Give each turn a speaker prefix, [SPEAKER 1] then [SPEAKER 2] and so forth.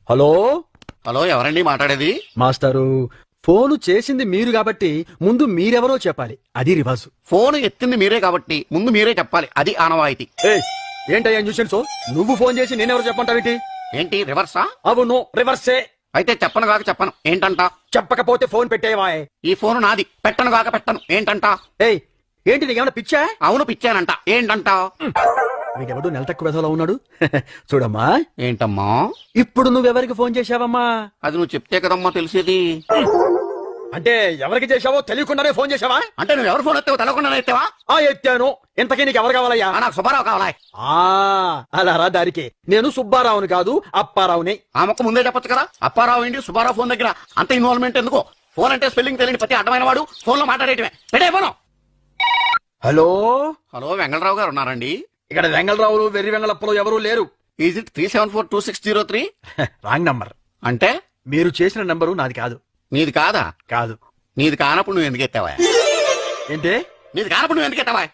[SPEAKER 1] Hello
[SPEAKER 2] hello, ఎవరండి మాట్లాడేది?
[SPEAKER 1] మాస్టారు, ఫోను చేసింది మీరు కాబట్టి ముందు మీరెవరో చెప్పాలి, అది రివర్సు.
[SPEAKER 2] ఫోన్ ఎత్తింది మీరే కాబట్టి ముందు మీరే చెప్పాలి, అది ఆనవాయితీ.
[SPEAKER 1] ఏయ్, ఏంటయ్యా న్యూసెన్స్? నువ్వు ఫోన్ చేసి నేనెవరు చెప్పంటావేంటి?
[SPEAKER 2] ఏంటి రివర్సా?
[SPEAKER 1] అవును, రివర్సే.
[SPEAKER 2] అయితే చెప్పను కాక చెప్పను ఏంటంట?
[SPEAKER 1] చెప్పకపోతే ఫోన్ పెట్టేవా?
[SPEAKER 2] ఈ ఫోన్ నాది, పెట్టను కాక పెట్టను ఏంటంట?
[SPEAKER 1] ఏయ్, ఏంటి నీకేమన్నా పిచ్చా?
[SPEAKER 2] అవును పిచ్చానంట, ఏంటంట?
[SPEAKER 1] వీడెవడు నెల తక్కువ వెధవలా ఉన్నాడు. చూడమ్మా,
[SPEAKER 2] ఏంటమ్మా?
[SPEAKER 1] ఇప్పుడు నువ్వెవరికి ఫోన్ చేశావమ్మా?
[SPEAKER 2] అది నువ్వు చెప్తే కదమ్మా తెలిసేది.
[SPEAKER 1] అంటే ఎవరికి చేశావో తెలియకుండానే ఫోన్ చేశావా?
[SPEAKER 2] అంటే నువ్వు ఎవరు ఫోన్ ఎత్తావు తెలకుండా ఎత్తావా?
[SPEAKER 1] ఎత్తాను. ఇంతకీ నీకు ఎవరు కావాలయ్యా?
[SPEAKER 2] నాకు సుబ్బారావు కావాలా?
[SPEAKER 1] అలా రా దారికి. నేను సుబ్బారావుని కాదు, అప్పారావుని.
[SPEAKER 2] ఆ మొక్క ముందే చెప్పొచ్చు కదా. అప్పారావు ఏంటి సుబ్బారావు ఫోన్ దగ్గర అంత ఇన్వాల్వ్మెంట్ ఎందుకు? ఫోన్ అంటే స్పెల్లింగ్ తెలియని ప్రతి అడ్డమైన వాడు ఫోన్ లో మాట్లాడేయటమే. పెట్టే ఫోను.
[SPEAKER 1] హలో
[SPEAKER 2] హలో, వెంగళరావు గారు ఉన్నారండి?
[SPEAKER 1] ఇక్కడ వెంగళరావులు వెర్రి వెంగళప్పలు ఎవరూ లేరు.
[SPEAKER 2] Is it 3742603?
[SPEAKER 1] Wrong number.
[SPEAKER 2] అంటే
[SPEAKER 1] మీరు చేసిన నంబరు నాది కాదు.
[SPEAKER 2] నీది కాదా?
[SPEAKER 1] కాదు.
[SPEAKER 2] నీది కానప్పుడు నువ్వు ఎందుకు ఎత్తావా?
[SPEAKER 1] ఏంటే?
[SPEAKER 2] నీది కానప్పుడు నువ్వు ఎందుకు ఎత్తావా?